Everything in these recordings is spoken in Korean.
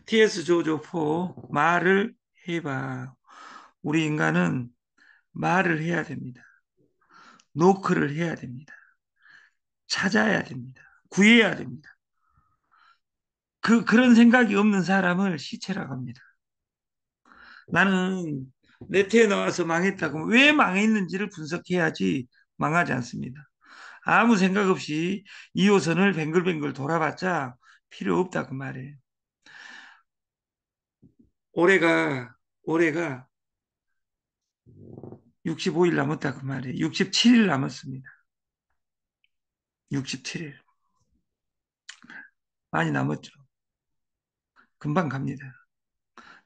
T.S. 조조포 말을 해봐. 우리 인간은 말을 해야 됩니다. 노크를 해야 됩니다. 찾아야 됩니다. 구해야 됩니다. 그런 생각이 없는 사람을 시체라고 합니다. 나는 네트에 나와서 망했다. 그러면 왜 망했는지를 분석해야지 망하지 않습니다. 아무 생각 없이 2호선을 뱅글뱅글 돌아봤자 필요 없다 그 말이에요. 올해가 65일 남았다 그 말이에요. 67일 남았습니다. 67일. 많이 남았죠. 금방 갑니다.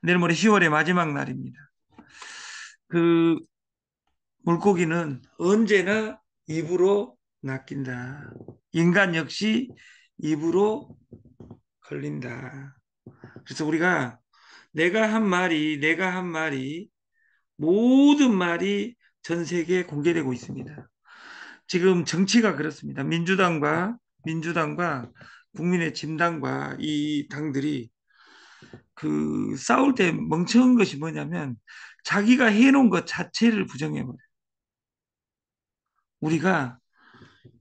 내일 모레 10월의 마지막 날입니다. 그 물고기는 언제나 입으로 낚인다. 인간 역시 입으로 걸린다. 그래서 우리가 내가 한 말이 모든 말이 전 세계에 공개되고 있습니다. 지금 정치가 그렇습니다. 민주당과 국민의 진당과 이 당들이 그 싸울 때 멍청한 것이 뭐냐면 자기가 해놓은 것 자체를 부정해버려요. 우리가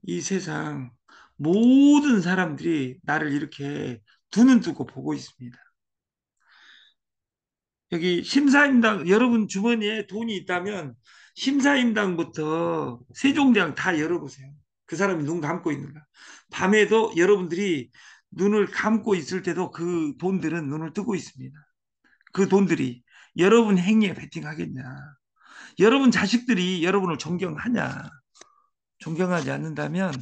이 세상 모든 사람들이 나를 이렇게 두 눈 뜨고 보고 있습니다. 여기 심사임당 여러분 주머니에 돈이 있다면 심사임당부터 세종대왕 다 열어보세요. 그 사람이 눈 감고 있는가. 밤에도 여러분들이 눈을 감고 있을 때도 그 돈들은 눈을 뜨고 있습니다. 그 돈들이 여러분 행위에 베팅하겠냐. 여러분 자식들이 여러분을 존경하냐. 존경하지 않는다면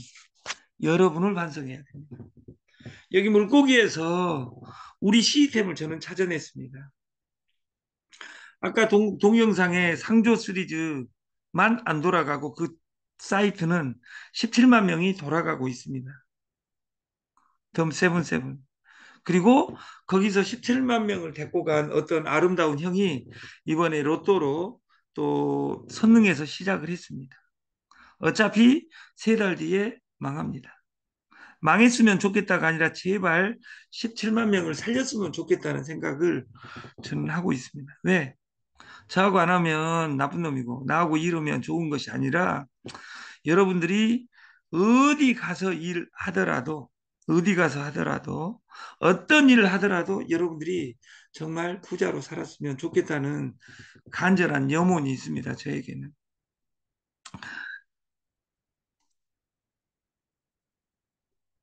여러분을 반성해야 됩니다. 여기 물고기에서 우리 시스템을 저는 찾아냈습니다. 아까 동영상에 상조 시리즈만 안 돌아가고 그 사이트는 17만 명이 돌아가고 있습니다. 덤 세븐세븐. 그리고 거기서 17만 명을 데리고 간 어떤 아름다운 형이 이번에 로또로 또 선능해서 시작을 했습니다. 어차피 3달 뒤에 망합니다. 망했으면 좋겠다가 아니라 제발 17만 명을 살렸으면 좋겠다는 생각을 저는 하고 있습니다. 왜? 저하고 안 하면 나쁜 놈이고 나하고 일하면 좋은 것이 아니라 여러분들이 어디 가서 일하더라도 어디 가서 하더라도 어떤 일을 하더라도 여러분들이 정말 부자로 살았으면 좋겠다는 간절한 염원이 있습니다. 저에게는.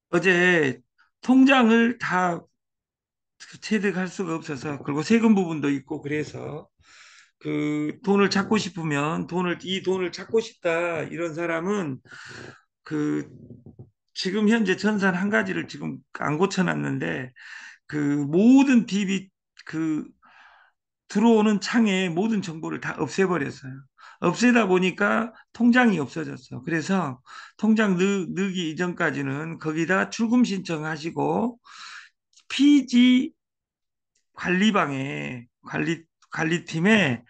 어제 통장을 다 체득할 수가 없어서 그리고 세금 부분도 있고 그래서 그 돈을 찾고 싶으면 이 돈을 찾고 싶다 이런 사람은 그 지금 현재 전산 한 가지를 지금 안 고쳐놨는데 그 모든 DB 그 들어오는 창에 모든 정보를 다 없애버렸어요. 없애다 보니까 통장이 없어졌어. 그래서 통장 넣기 이전까지는 거기다 출금 신청하시고 피지 관리팀에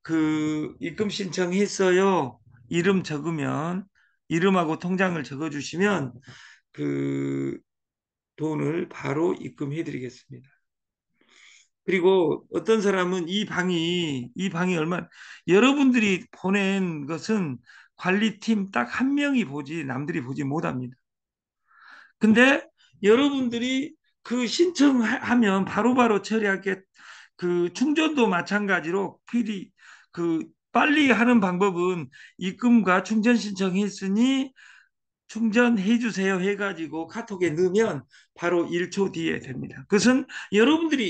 그 입금 신청했어요. 이름 적으면 이름하고 통장을 적어주시면 그 돈을 바로 입금해 드리겠습니다. 그리고 어떤 사람은 이 방이 여러분들이 보낸 것은 관리팀 딱 한 명이 보지 남들이 보지 못합니다. 근데 여러분들이 그 신청하면 바로바로 처리하게 그 충전도 마찬가지로 그 빨리 하는 방법은 입금과 충전 신청했으니 충전해 주세요 해가지고 카톡에 넣으면 바로 1초 뒤에 됩니다. 그것은 여러분들이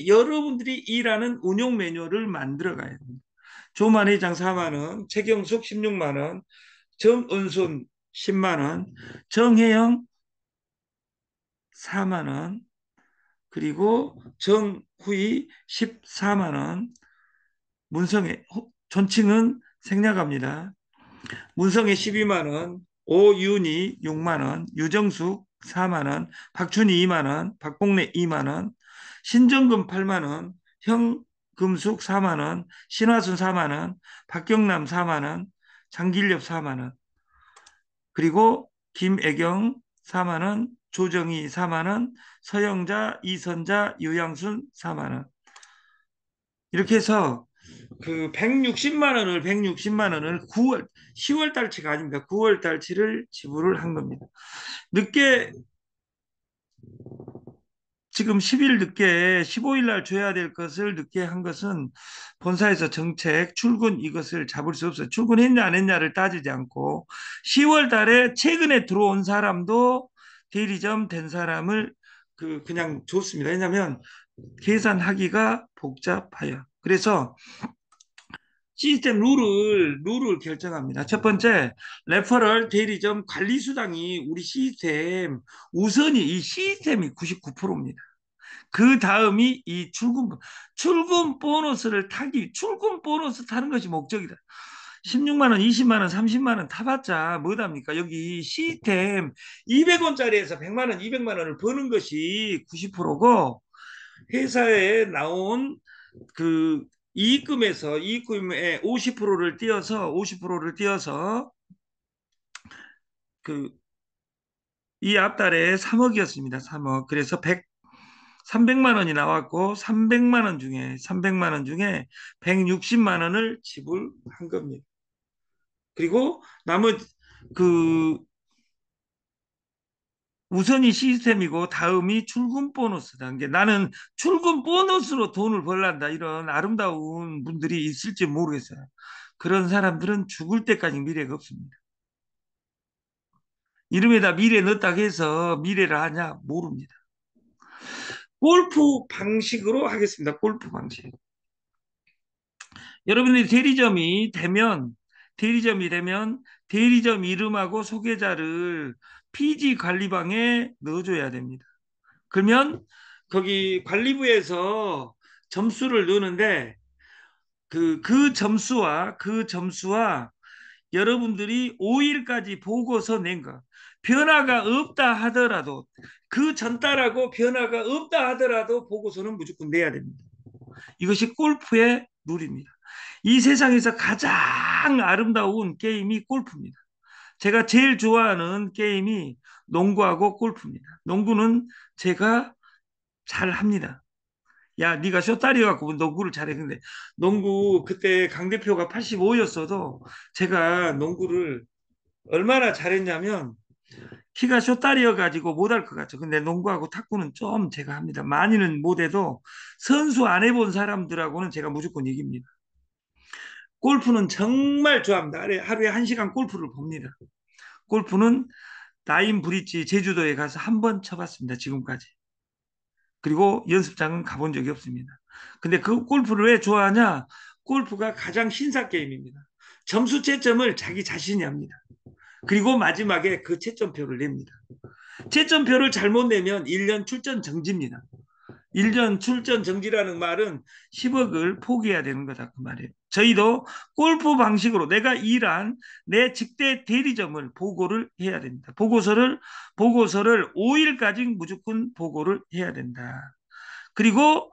일하는 운용 매뉴얼을 만들어 가야 됩니다. 조만 회장 4만 원, 최경숙 16만 원, 정은순 10만 원, 정혜영 4만 원, 그리고 정후이 14만 원, 문성의 존칭은 생략합니다. 문성의 12만 원, 오윤희 6만 원, 유정숙 4만 원, 박준희 2만 원, 박봉래 2만 원, 신정금 8만 원, 형금숙 4만 원, 신화순 4만 원, 박경남 4만 원, 장길엽 4만 원, 그리고 김애경 4만 원, 조정희 4만 원, 서영자, 이선자, 유양순 4만 원. 이렇게 해서 그 160만 원을 9월 10월 달치가 아닙니다. 9월 달치를 지불을 한 겁니다. 늦게 지금 10일 늦게 15일 날 줘야 될 것을 늦게 한 것은 본사에서 정책 출근 이것을 잡을 수 없어요. 출근했냐 안 했냐를 따지지 않고 10월 달에 최근에 들어온 사람도 대리점 된 사람을 그냥 줬습니다. 왜냐하면 계산하기가 복잡해요. 그래서 시스템 룰을 결정합니다. 첫 번째, 레퍼럴 대리점 관리수당이 우리 시스템 우선이 이 시스템이 99%입니다. 그 다음이 이 출근 보너스를 출근 보너스 타는 것이 목적이다. 16만 원, 20만 원, 30만 원 타봤자 뭐답니까? 여기 시스템 200원짜리에서 100만 원, 200만 원을 버는 것이 90%고 회사에 나온 그 이익금의 50%를 띄어서 그 이 앞달에 3억이었습니다. 3억. 그래서 300만 원이 나왔고 300만 원 중에 160만 원을 지불한 겁니다. 그리고 나머지 그 우선이 시스템이고 다음이 출근 보너스 단계. 나는 출근 보너스로 돈을 벌란다 이런 아름다운 분들이 있을지 모르겠어요. 그런 사람들은 죽을 때까지 미래가 없습니다. 이름에다 미래 넣었다고 해서 미래를 하냐 모릅니다. 골프 방식으로 하겠습니다. 골프 방식. 여러분들이 대리점이 되면 대리점 이름하고 소개자를 PG 관리방에 넣어줘야 됩니다. 그러면 거기 관리부에서 점수를 넣는데 그 점수와 여러분들이 5일까지 보고서 낸 거. 변화가 없다 하더라도 그 전달하고 변화가 없다 하더라도 보고서는 무조건 내야 됩니다. 이것이 골프의 룰입니다. 이 세상에서 가장 아름다운 게임이 골프입니다. 제가 제일 좋아하는 게임이 농구하고 골프입니다. 농구는 제가 잘 합니다. 야, 네가 쇼다리 갖고 농구를 잘해. 근데 농구 그때 강 대표가 85였어도 제가 농구를 얼마나 잘했냐면 키가 쇼다리여 가지고 못할 것 같죠. 근데 농구하고 탁구는 좀 제가 합니다. 많이는 못해도 선수 안 해본 사람들하고는 제가 무조건 이깁니다. 골프는 정말 좋아합니다. 하루에 1시간 골프를 봅니다. 골프는 나인 브릿지 제주도에 가서 한 번 쳐봤습니다. 지금까지. 그리고 연습장은 가본 적이 없습니다. 근데 그 골프를 왜 좋아하냐? 골프가 가장 신사 게임입니다. 점수 채점을 자기 자신이 합니다. 그리고 마지막에 그 채점표를 냅니다. 채점표를 잘못 내면 1년 출전 정지입니다. 1년 출전 정지라는 말은 10억을 포기해야 되는 거다 그 말이에요. 저희도 골프 방식으로 내가 일한 내 직대 대리점을 보고를 해야 됩니다. 보고서를 5일까지 무조건 보고를 해야 된다. 그리고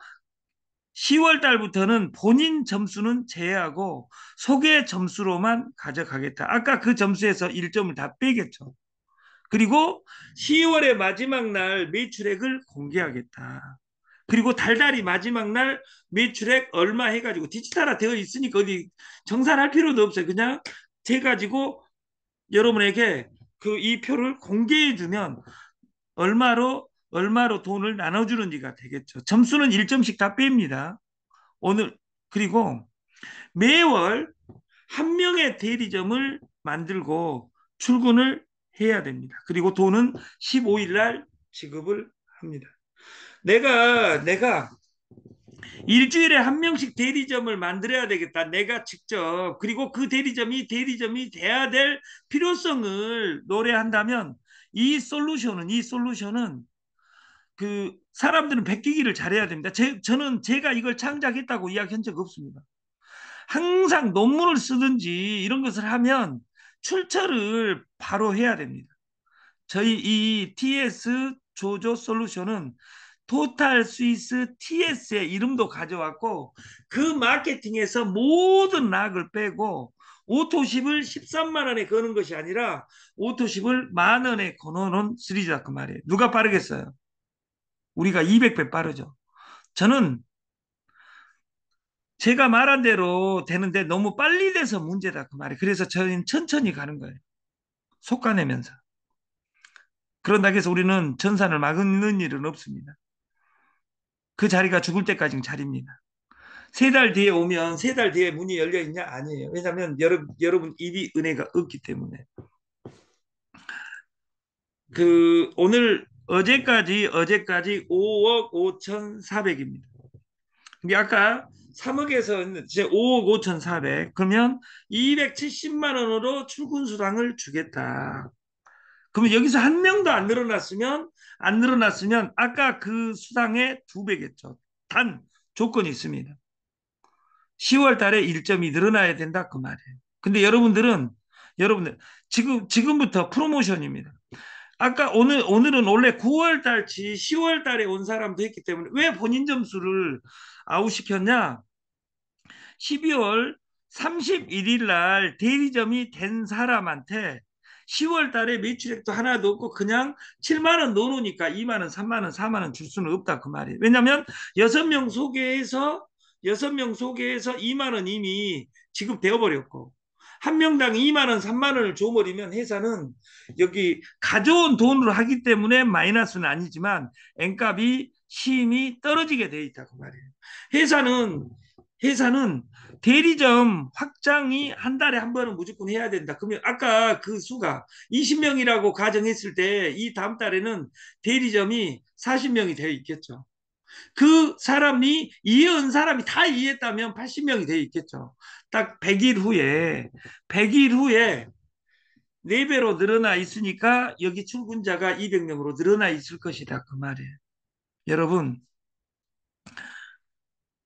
10월 달부터는 본인 점수는 제외하고 소개 점수로만 가져가겠다. 아까 그 점수에서 1점을 다 빼겠죠. 그리고 10월의 마지막 날 매출액을 공개하겠다. 그리고 달달이 마지막 날 매출액 얼마 해가지고 디지털화 되어 있으니까 어디 정산할 필요도 없어요. 그냥 재가지고 여러분에게 이 표를 공개해 주면 얼마로 돈을 나눠주는지가 되겠죠. 점수는 1점씩 다 뺍니다. 오늘 그리고 매월 한 명의 대리점을 만들고 출근을 해야 됩니다. 그리고 돈은 15일 날 지급을 합니다. 내가 일주일에 한 명씩 대리점을 만들어야 되겠다. 내가 직접. 그리고 그 대리점이 돼야 될 필요성을 노래한다면 이 솔루션은 그 사람들은 베끼기를 잘해야 됩니다. 저는 제가 이걸 창작했다고 이야기한 적 없습니다. 항상 논문을 쓰든지 이런 것을 하면 출처를 바로 해야 됩니다. 저희 이 TS 조조 솔루션은 토탈 스위스 TS의 이름도 가져왔고 그 마케팅에서 모든 락을 빼고 오토십을 13만 원에 거는 것이 아니라 오토십을 만 원에 거놓은 시리즈다 그 말이에요. 누가 빠르겠어요? 우리가 200배 빠르죠. 저는 제가 말한 대로 되는데 너무 빨리 돼서 문제다 그 말이에요. 그래서 저희는 천천히 가는 거예요. 속가내면서. 그런다고 해서 우리는 전산을 막는 일은 없습니다. 그 자리가 죽을 때까지는 자리입니다. 3달 뒤에 오면 3달 뒤에 문이 열려 있냐? 아니에요. 왜냐하면 여러분 입이 은혜가 없기 때문에. 오늘 어제까지 5억 5,400입니다. 근데 아까 3억에서 이제 5억 5,400 그러면 270만 원으로 출근 수당을 주겠다. 그러면 여기서 한 명도 안 늘어났으면 아까 그 수당의 2배겠죠. 단 조건이 있습니다. 10월 달에 일점이 늘어나야 된다 그 말이에요. 근데 여러분들 지금부터 프로모션입니다. 아까 오늘은 원래 9월 달치 10월 달에 온 사람도 했기 때문에 왜 본인 점수를 아웃시켰냐? 12월 31일 날 대리점이 된 사람한테 10월 달에 매출액도 하나도 없고 그냥 7만 원 넣어놓으니까 2만 원, 3만 원, 4만 원 줄 수는 없다 그 말이에요. 왜냐하면 6명 소개해서 2만 원 이미 지급되어 버렸고 한 명당 2만 원, 3만 원을 줘버리면 회사는 여기 가져온 돈으로 하기 때문에 마이너스는 아니지만 N값이 심히 떨어지게 돼 있다 그 말이에요. 회사는 대리점 확장이 한 달에 한 번은 무조건 해야 된다. 그러면 아까 그 수가 20명이라고 가정했을 때 이 다음 달에는 대리점이 40명이 되어 있겠죠. 그 사람이 이해한 사람이 다 이해했다면 80명이 되어 있겠죠. 딱 100일 후에 4배로 늘어나 있으니까 여기 출근자가 200명으로 늘어나 있을 것이다. 그 말이에요. 여러분,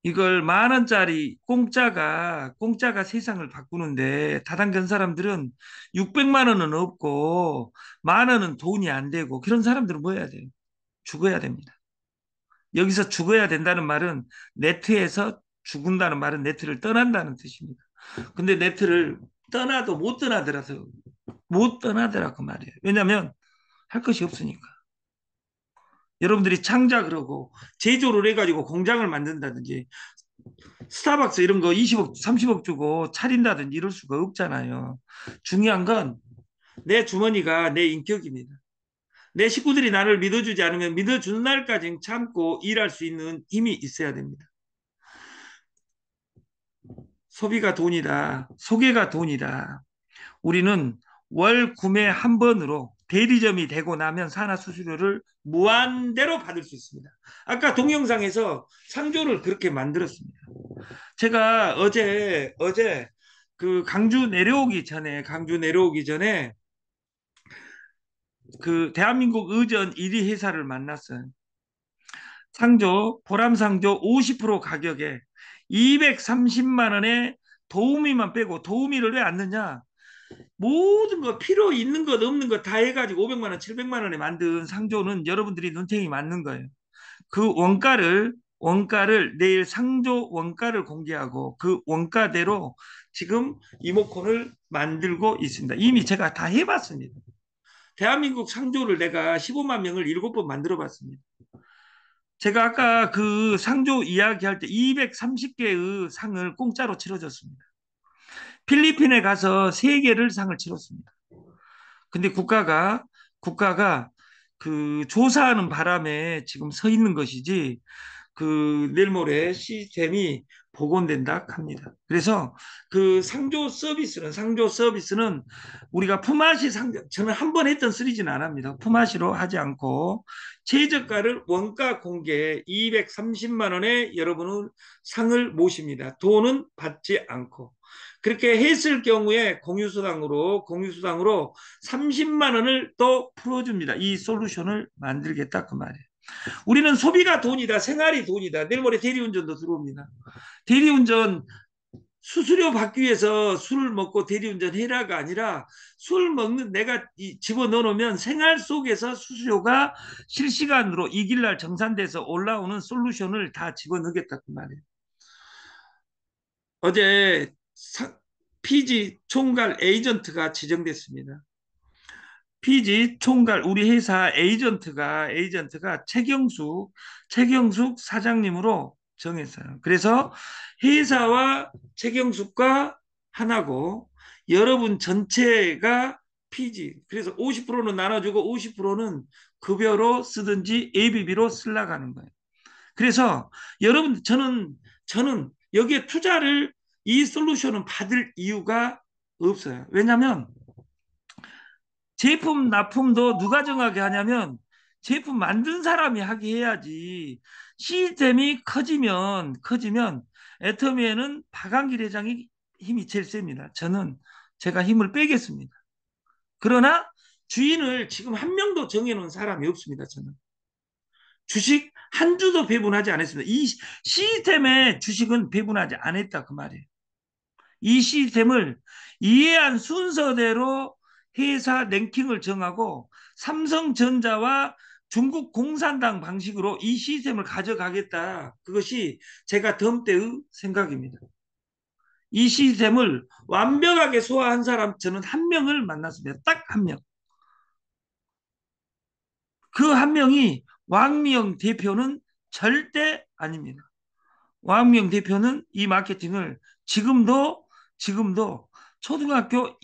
이걸 10,000원짜리 공짜가 세상을 바꾸는데 다단계 사람들은 600만 원은 없고 10,000원은 돈이 안 되고 그런 사람들은 뭐 해야 돼요? 죽어야 됩니다. 여기서 죽어야 된다는 말은 네트에서 죽는다는 말은 네트를 떠난다는 뜻입니다. 근데 네트를 떠나도 못 떠나더라 그 말이에요. 왜냐하면 할 것이 없으니까. 여러분들이 창작을 하고 제조를 해가지고 공장을 만든다든지 스타벅스 이런 거 20억, 30억 주고 차린다든지 이럴 수가 없잖아요. 중요한 건 내 주머니가 내 인격입니다. 내 식구들이 나를 믿어주지 않으면 믿어주는 날까지 참고 일할 수 있는 힘이 있어야 됩니다. 소비가 돈이다. 소개가 돈이다. 우리는 월 구매 한 번으로 대리점이 되고 나면 산하수수료를 무한대로 받을 수 있습니다. 아까 동영상에서 상조를 그렇게 만들었습니다. 제가 어제 그 강주 내려오기 전에 그 대한민국 의전 1위 회사를 만났어요. 보람상조 50% 가격에 230만 원에 도우미만 빼고 도우미를 왜 안 넣냐? 모든 거 필요 있는 것 없는 것 다 해가지고 500만 원, 700만 원에 만든 상조는 여러분들이 눈탱이 맞는 거예요. 그 원가를 내일 상조 원가를 공개하고 그 원가대로 지금 이모콘을 만들고 있습니다. 이미 제가 다 해봤습니다. 대한민국 상조를 내가 15만 명을 7번 만들어 봤습니다. 제가 아까 그 상조 이야기할 때 230개의 상을 공짜로 치러줬습니다. 필리핀에 가서 3개를 상을 치렀습니다. 근데 국가가 그 조사하는 바람에 지금 서 있는 것이지 그 내일 모레 시스템이 복원된다 합니다. 그래서 그 상조 서비스는 우리가 품앗이 저는 한 번 했던 시리즈는 안 합니다. 품앗이로 하지 않고 최저가를 원가 공개 230만 원에 여러분은 상을 모십니다. 돈은 받지 않고. 그렇게 했을 경우에 공유수당으로 30만 원을 또 풀어줍니다. 이 솔루션을 만들겠다 그 말이에요. 우리는 소비가 돈이다, 생활이 돈이다. 내일 모레 대리운전도 들어옵니다. 대리운전 수수료 받기 위해서 술을 먹고 대리운전 해라가 아니라 술 먹는 내가 집어넣으면 생활 속에서 수수료가 실시간으로 이길날 정산돼서 올라오는 솔루션을 다 집어넣겠다 그 말이에요. 어제 피지 총괄 에이전트가 지정됐습니다. 피지 총괄 우리 회사 에이전트가 최경숙 사장님으로 정했어요. 그래서 회사와 최경숙과 하나고 여러분 전체가 피지. 그래서 50%는 나눠주고 50%는 급여로 쓰든지 ABB로 쓰려가는 거예요. 그래서 여러분 저는 여기에 투자를 이 솔루션은 받을 이유가 없어요. 왜냐하면 제품 납품도 누가 정하게 하냐면 제품 만든 사람이 하게 해야지. 시스템이 커지면 애터미에는 박한길 회장이 힘이 제일 셉니다. 제가 힘을 빼겠습니다. 그러나 주인을 지금 한 명도 정해놓은 사람이 없습니다. 저는 주식 한 주도 배분하지 않았습니다. 이 시스템의 주식은 배분하지 않았다 그 말이에요. 이 시스템을 이해한 순서대로 회사 랭킹을 정하고 삼성전자와 중국 공산당 방식으로 이 시스템을 가져가겠다. 그것이 제가 다음 때의 생각입니다. 이 시스템을 완벽하게 소화한 사람 저는 한 명을 만났습니다. 딱 한 명. 그 한 명이 왕미영 대표는 절대 아닙니다. 왕미영 대표는 이 마케팅을 지금도 초등학교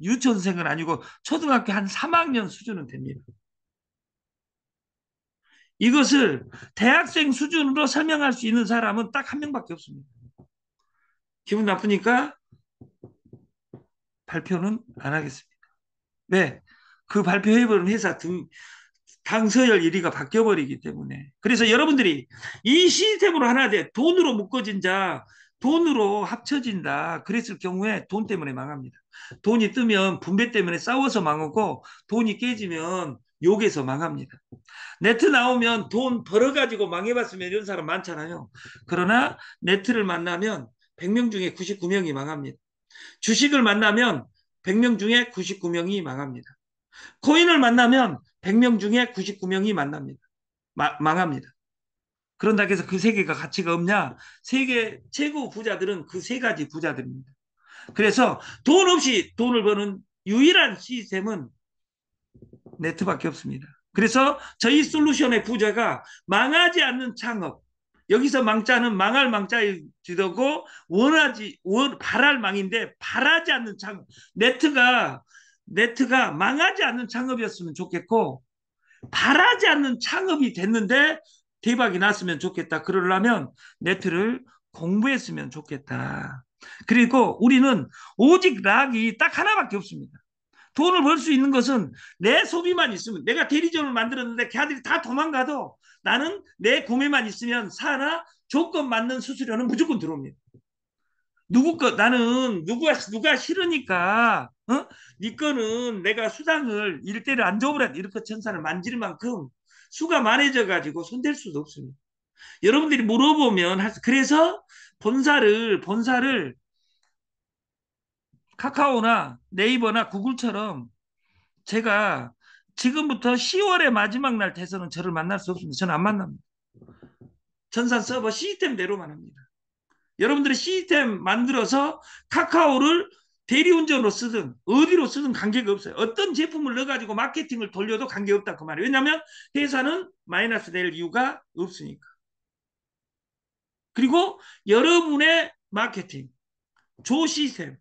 유치원생은 아니고 초등학교 한 3학년 수준은 됩니다. 이것을 대학생 수준으로 설명할 수 있는 사람은 딱 한 명밖에 없습니다. 기분 나쁘니까 발표는 안 하겠습니다. 왜? 그 발표해버린 회사 당서열 1위가 바뀌어버리기 때문에. 그래서 여러분들이 이 시스템으로 하나 돼 돈으로 묶어진 자, 돈으로 합쳐진다. 그랬을 경우에 돈 때문에 망합니다. 돈이 뜨면 분배 때문에 싸워서 망하고 돈이 깨지면 욕해서 망합니다. 네트 나오면 돈 벌어가지고 망해봤으면 이런 사람 많잖아요. 그러나 네트를 만나면 100명 중에 99명이 망합니다. 주식을 만나면 100명 중에 99명이 망합니다. 코인을 만나면 100명 중에 99명이 망합니다. 그런다고 해서 그 세 개가 가치가 없냐? 세계 최고 부자들은 그 세 가지 부자들입니다. 그래서 돈 없이 돈을 버는 유일한 시스템은 네트밖에 없습니다. 그래서 저희 솔루션의 부자가 망하지 않는 창업. 여기서 망자는 망할 망자이지고 바랄 망인데 바라지 않는 창업. 네트가 망하지 않는 창업이었으면 좋겠고 바라지 않는 창업이 됐는데 대박이 났으면 좋겠다. 그러려면 네트를 공부했으면 좋겠다. 그리고 우리는 오직 락이 딱 하나밖에 없습니다. 돈을 벌 수 있는 것은 내 소비만 있으면 내가 대리점을 만들었는데 걔들이 다 도망가도 나는 내 구매만 있으면 사나 조건 맞는 수수료는 무조건 들어옵니다. 나는 누가 싫으니까 네 거는 내가 수당을 일대를 안 줘버려 이렇게 천사를 만질 만큼 수가 많아져 가지고 손댈 수도 없습니다. 여러분들이 물어보면 그래서 본사를 카카오나 네이버나 구글처럼 제가 지금부터 10월의 마지막 날 돼서는 저를 만날 수 없습니다. 저는 안 만납니다. 전산 서버 시스템대로만 합니다. 여러분들이 시스템 만들어서 카카오를 대리운전으로 쓰든 어디로 쓰든 관계가 없어요. 어떤 제품을 넣어가지고 마케팅을 돌려도 관계없다 그 말이에요. 왜냐하면 회사는 마이너스 될 이유가 없으니까. 그리고 여러분의 마케팅, 조 시스템,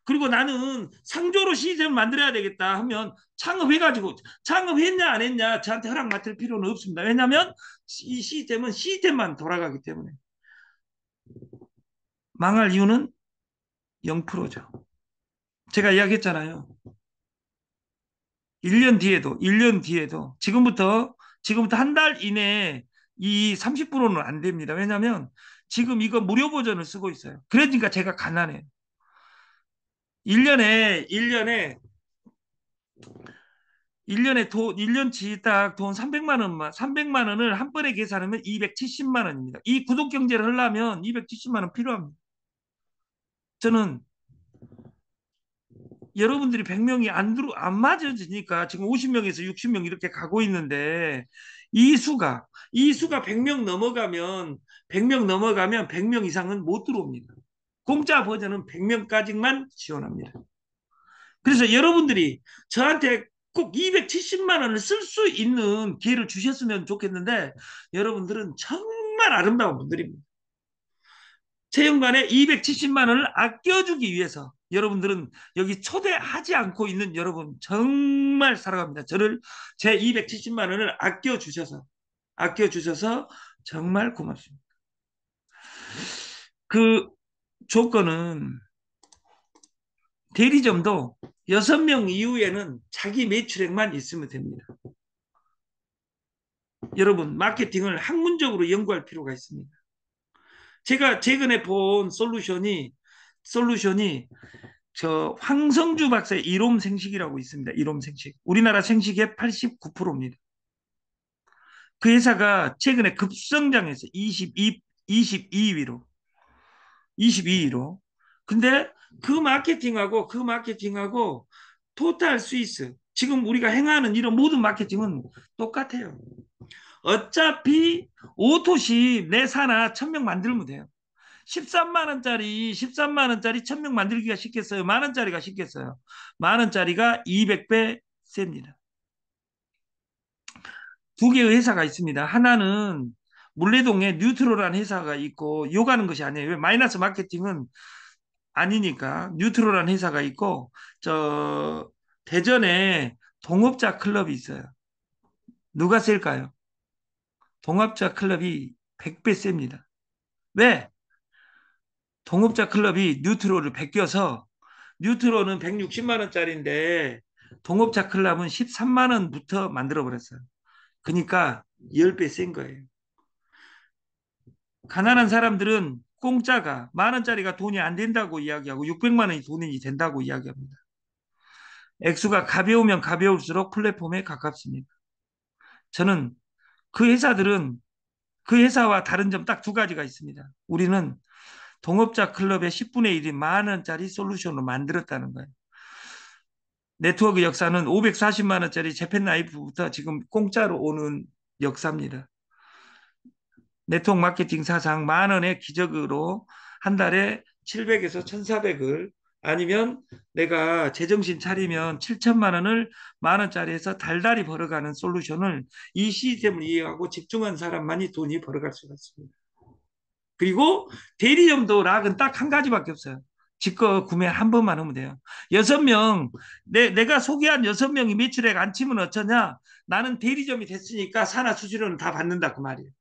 그리고 나는 상조로 시스템을 만들어야 되겠다 하면 창업했냐 안 했냐 저한테 허락 맡을 필요는 없습니다. 왜냐하면 이 시스템은 시스템만 돌아가기 때문에 망할 이유는 0%죠. 제가 이야기했잖아요. 1년 뒤에도 지금부터 한 달 이내에 이 30%는 안 됩니다. 왜냐하면 지금 이거 무료 버전을 쓰고 있어요. 그러니까 제가 가난해요. 1년에 1년치 딱 돈 300만 원을 한 번에 계산하면 270만 원입니다. 이 구독 경제를 하려면 270만 원 필요합니다. 저는 여러분들이 100명이 안 맞아지니까 지금 50명에서 60명 이렇게 가고 있는데 이 수가 100명 넘어가면 100명 이상은 못 들어옵니다. 공짜 버전은 100명까지만 지원합니다. 그래서 여러분들이 저한테 꼭 270만 원을 쓸 수 있는 기회를 주셨으면 좋겠는데 여러분들은 정말 아름다운 분들입니다. 채용관에 270만 원을 아껴주기 위해서 여러분들은 여기 초대하지 않고 있는 여러분 정말 사랑합니다. 저를 제 270만 원을 아껴주셔서 정말 고맙습니다. 그 조건은 대리점도 6명 이후에는 자기 매출액만 있으면 됩니다. 여러분 마케팅을 학문적으로 연구할 필요가 있습니다. 제가 최근에 본 솔루션이 저 황성주 박사의 이롬 생식이라고 있습니다. 이롬 생식. 우리나라 생식의 89%입니다. 그 회사가 최근에 급성장해서 22위로. 22위로. 근데 그 마케팅하고 토탈 스위스 지금 우리가 행하는 이런 모든 마케팅은 똑같아요. 어차피 오토시 내 사나 1000명 만들면 돼요. 13만 원짜리 1000명 만들기가 쉽겠어요? 만 원짜리가 쉽겠어요? 만 원짜리가 200배 셉니다. 두 개의 회사가 있습니다. 하나는 물레동에 뉴트로라는 회사가 있고 욕하는 것이 아니에요. 왜? 마이너스 마케팅은 아니니까 뉴트로라는 회사가 있고 저 대전에 동업자 클럽이 있어요. 누가 셀까요? 동업자 클럽이 100배 셉니다. 왜? 동업자 클럽이 뉴트로를 베껴서 뉴트로는 160만 원짜리인데 동업자 클럽은 13만 원부터 만들어 버렸어요. 그러니까 10배 센 거예요. 가난한 사람들은 공짜가 만 원짜리가 돈이 안 된다고 이야기하고 600만 원이 돈이 된다고 이야기합니다. 액수가 가벼우면 가벼울수록 플랫폼에 가깝습니다. 저는 그 회사들은 그 회사와 다른 점 딱 두 가지가 있습니다. 우리는 동업자 클럽의 10분의 1이 만 원짜리 솔루션으로 만들었다는 거예요. 네트워크 역사는 540만 원짜리 재팬 나이프부터 지금 공짜로 오는 역사입니다. 네트워크 마케팅 사상 만 원의 기적으로 한 달에 700에서 1,400을 아니면 내가 제정신 차리면 7천만 원을 만 원짜리에서 달달이 벌어가는 솔루션을 이 시스템을 이해하고 집중한 사람만이 돈이 벌어갈 수가 있습니다. 그리고 대리점도 락은 딱 한 가지밖에 없어요. 직거 구매 한 번만 하면 돼요. 6명, 내가 소개한 6명이 매출액 안 치면 어쩌냐? 나는 대리점이 됐으니까 산하 수수료는 다 받는다 그 말이에요.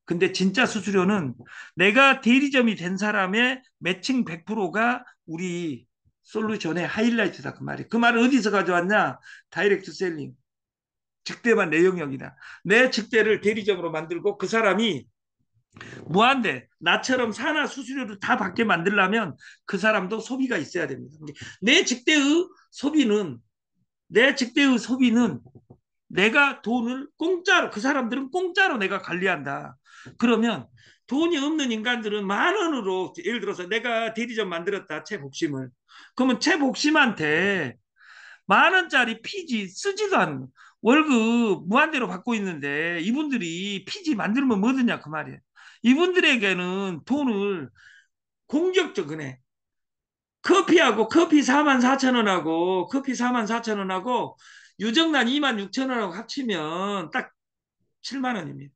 근데 진짜 수수료는 내가 대리점이 된 사람의 매칭 100%가 우리 솔루션의 하이라이트다 그 말이에요. 그 말을 어디서 가져왔냐? 다이렉트 셀링. 직대만 내 영역이다. 내 직대를 대리점으로 만들고 그 사람이 무한대 나처럼 산하 수수료를 다 받게 만들려면 그 사람도 소비가 있어야 됩니다. 내 직대의 소비는 내 직대의 소비는 내가 돈을 공짜로 그 사람들은 공짜로 내가 관리한다. 그러면 돈이 없는 인간들은 만 원으로 예를 들어서 내가 대리점 만들었다 최복심을 그러면 최복심한테 만 원짜리 피지 쓰지도 않는 월급 무한대로 받고 있는데 이분들이 피지 만들면 뭐드냐 그 말이에요. 이분들에게는 돈을 공격적이네. 커피 4만 4천 원하고 커피 4만 4천 원하고 유정란 2만 6천 원하고 합치면 딱 7만 원입니다.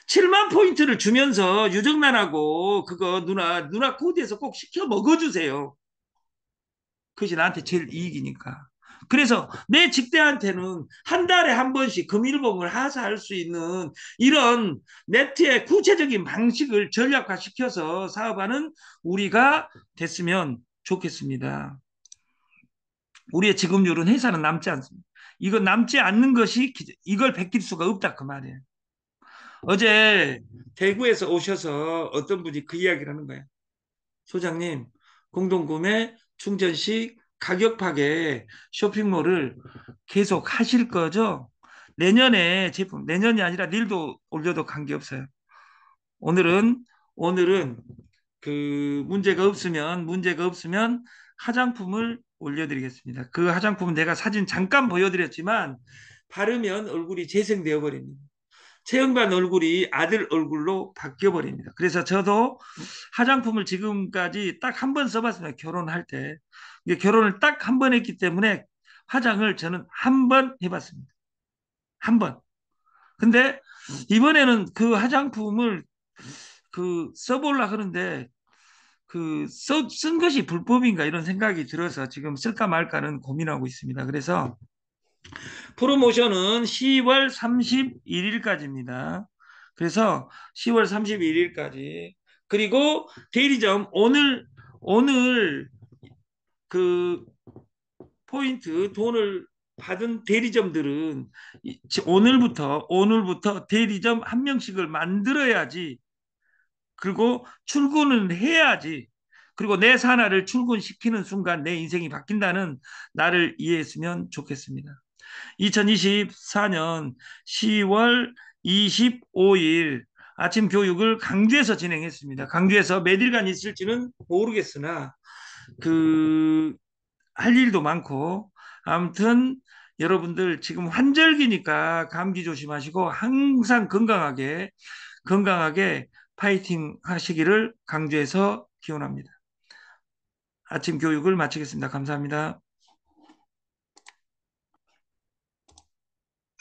7만 포인트를 주면서 유정란하고 그거 누나 코디에서 꼭 시켜 먹어주세요. 그것이 나한테 제일 이익이니까. 그래서 내 직대한테는 한 달에 한 번씩 금일봉을 하사할 수 있는 이런 네트의 구체적인 방식을 전략화시켜서 사업하는 우리가 됐으면 좋겠습니다. 우리의 지급률은 회사는 남지 않습니다. 이거 남지 않는 것이 이걸 베낄 수가 없다 그 말이에요. 어제 대구에서 오셔서 어떤 분이 그 이야기를 하는 거예요. 소장님, 공동구매, 충전식, 가격 파괴 쇼핑몰을 계속 하실 거죠? 내년에 제품, 내년이 아니라 내일도 올려도 관계없어요. 오늘은 문제가 없으면 화장품을 올려드리겠습니다. 그 화장품은 내가 사진 잠깐 보여드렸지만 바르면 얼굴이 재생되어 버립니다. 채영반 얼굴이 아들 얼굴로 바뀌어 버립니다. 그래서 저도 화장품을 지금까지 딱 한 번 써봤습니다. 결혼할 때. 이게 결혼을 딱 한 번 했기 때문에 화장을 저는 한 번 해봤습니다. 한 번. 근데 이번에는 그 화장품을 써보려고 하는데 쓴 것이 불법인가 이런 생각이 들어서 지금 쓸까 말까는 고민하고 있습니다. 그래서 프로모션은 10월 31일까지입니다. 그래서 10월 31일까지. 그리고 대리점 오늘 그 포인트 돈을 받은 대리점들은 오늘부터 대리점 한 명씩을 만들어야지. 그리고 출근은 해야지. 그리고 내 산하를 출근시키는 순간 내 인생이 바뀐다는 나를 이해했으면 좋겠습니다. 2024년 10월 25일 아침 교육을 강주에서 진행했습니다. 강주에서 몇 일간 있을지는 모르겠으나 할 일도 많고 아무튼 여러분들 지금 환절기니까 감기 조심하시고 항상 건강하게 파이팅 하시기를 강주에서 기원합니다. 아침 교육을 마치겠습니다. 감사합니다.